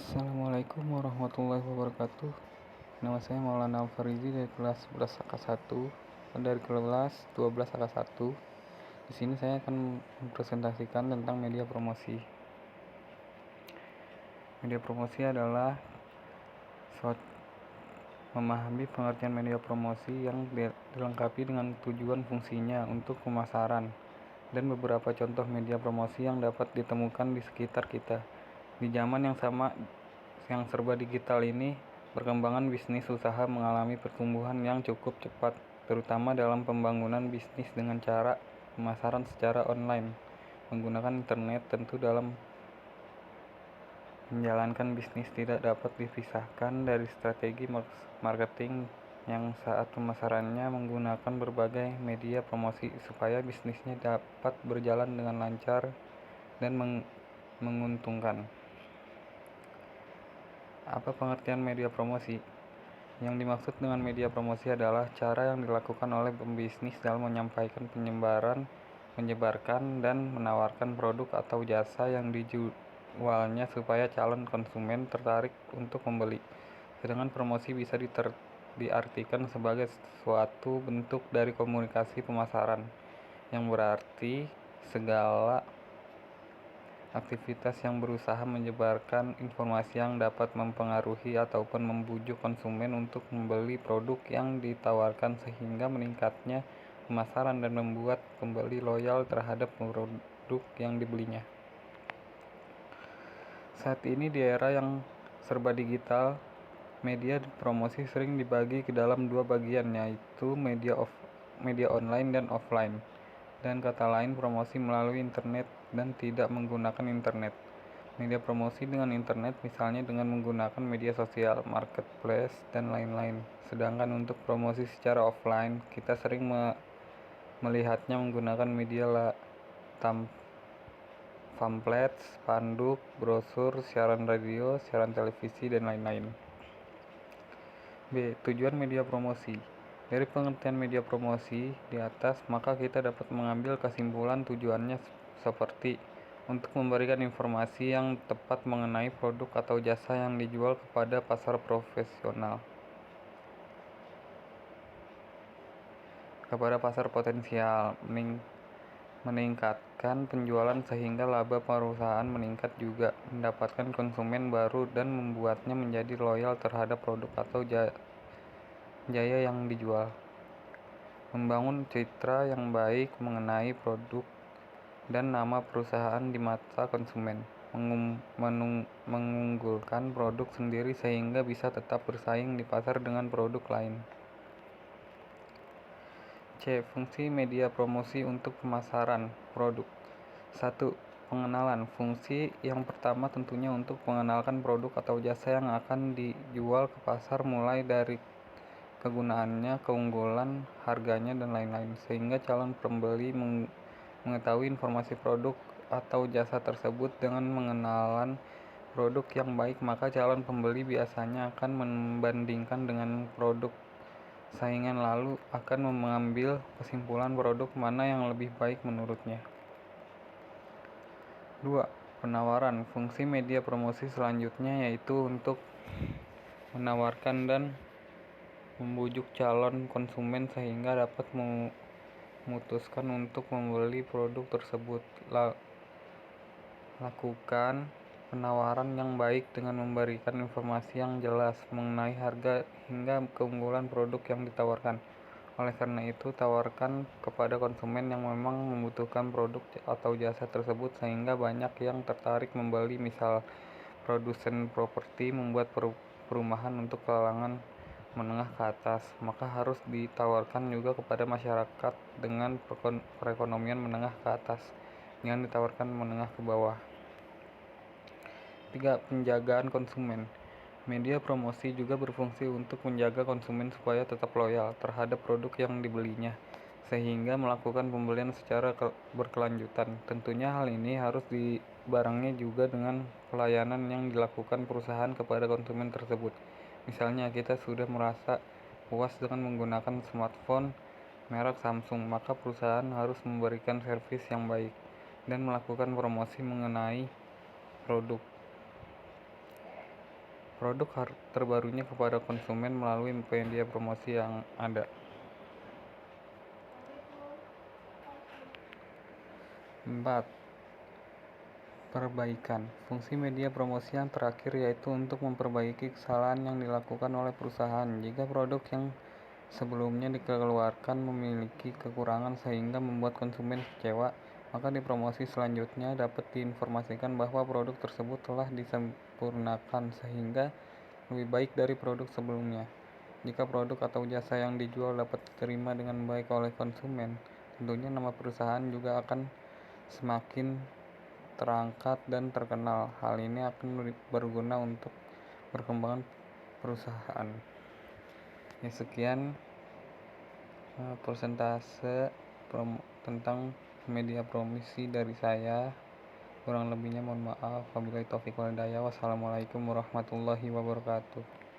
Assalamualaikum warahmatullahi wabarakatuh. Nama saya Maulana Alfarizi dari kelas 11 AK1 dari kelas 12 AK1. Di sini saya akan mempresentasikan tentang media promosi. Media promosi adalah memahami pengertian media promosi yang dilengkapi dengan tujuan fungsinya untuk pemasaran dan beberapa contoh media promosi yang dapat ditemukan di sekitar kita. Di zaman yang sama yang serba digital ini, perkembangan bisnis usaha mengalami pertumbuhan yang cukup cepat, terutama dalam pembangunan bisnis dengan cara pemasaran secara online, menggunakan internet. Tentu dalam menjalankan bisnis tidak dapat dipisahkan dari strategi marketing yang saat pemasarannya menggunakan berbagai media promosi supaya bisnisnya dapat berjalan dengan lancar dan menguntungkan. Apa pengertian media promosi? Yang dimaksud dengan media promosi adalah cara yang dilakukan oleh pembisnis dalam menyampaikan, menyebarkan, dan menawarkan produk atau jasa yang dijualnya supaya calon konsumen tertarik untuk membeli. Sedangkan promosi bisa diartikan sebagai suatu bentuk dari komunikasi pemasaran, yang berarti segala aktivitas yang berusaha menyebarkan informasi yang dapat mempengaruhi ataupun membujuk konsumen untuk membeli produk yang ditawarkan sehingga meningkatnya pemasaran dan membuat pembeli loyal terhadap produk yang dibelinya. Saat ini di era yang serba digital, media promosi sering dibagi ke dalam dua bagian, yaitu media online dan offline. Dan kata lain, promosi melalui internet dan tidak menggunakan internet. Media promosi dengan internet misalnya dengan menggunakan media sosial, marketplace, dan lain-lain. Sedangkan untuk promosi secara offline, kita sering melihatnya menggunakan media pamflet, spanduk, brosur, siaran radio, siaran televisi, dan lain-lain. B. Tujuan media promosi. Dari pengertian media promosi di atas, maka kita dapat mengambil kesimpulan tujuannya seperti untuk memberikan informasi yang tepat mengenai produk atau jasa yang dijual kepada pasar profesional, kepada pasar potensial, meningkatkan penjualan sehingga laba perusahaan meningkat, juga mendapatkan konsumen baru dan membuatnya menjadi loyal terhadap produk atau jaya yang dijual. Membangun citra yang baik mengenai produk dan nama perusahaan di mata konsumen. Mengunggulkan produk sendiri sehingga bisa tetap bersaing di pasar dengan produk lain. C. Fungsi media promosi untuk pemasaran produk. 1. Pengenalan. Fungsi yang pertama tentunya untuk mengenalkan produk atau jasa yang akan dijual ke pasar, mulai dari kegunaannya, keunggulan, harganya, dan lain-lain, sehingga calon pembeli mengetahui informasi produk atau jasa tersebut. Dengan mengenalan produk yang baik, maka calon pembeli biasanya akan membandingkan dengan produk saingan lalu akan mengambil kesimpulan produk mana yang lebih baik menurutnya. 2. Penawaran. Fungsi media promosi selanjutnya yaitu untuk menawarkan dan membujuk calon konsumen sehingga dapat memutuskan untuk membeli produk tersebut. Lakukan penawaran yang baik dengan memberikan informasi yang jelas mengenai harga hingga keunggulan produk yang ditawarkan. Oleh karena itu, tawarkan kepada konsumen yang memang membutuhkan produk atau jasa tersebut sehingga banyak yang tertarik membeli. Misal, produsen properti membuat perumahan untuk kalangan menengah ke atas, maka harus ditawarkan juga kepada masyarakat dengan perekonomian menengah ke atas, jangan ditawarkan menengah ke bawah. 3. Penjagaan konsumen. Media promosi juga berfungsi untuk menjaga konsumen supaya tetap loyal terhadap produk yang dibelinya, sehingga melakukan pembelian secara berkelanjutan. Tentunya hal ini harus dibarengi juga dengan pelayanan yang dilakukan perusahaan kepada konsumen tersebut. Misalnya, kita sudah merasa puas dengan menggunakan smartphone merek Samsung, maka perusahaan harus memberikan servis yang baik dan melakukan promosi mengenai produk. produk terbarunya kepada konsumen melalui media promosi yang ada. 4. Perbaikan. Fungsi media promosi yang terakhir yaitu untuk memperbaiki kesalahan yang dilakukan oleh perusahaan. Jika produk yang sebelumnya dikeluarkan memiliki kekurangan sehingga membuat konsumen kecewa, maka di promosi selanjutnya dapat diinformasikan bahwa produk tersebut telah disempurnakan sehingga lebih baik dari produk sebelumnya. Jika produk atau jasa yang dijual dapat diterima dengan baik oleh konsumen, tentunya nama perusahaan juga akan semakin terangkat dan terkenal. Hal ini akan berguna untuk perkembangan perusahaan. Ya, sekian persentase tentang media promosi dari saya. Kurang lebihnya mohon maaf. Wabillahi taufiq wal hidayah. Wassalamualaikum warahmatullahi wabarakatuh.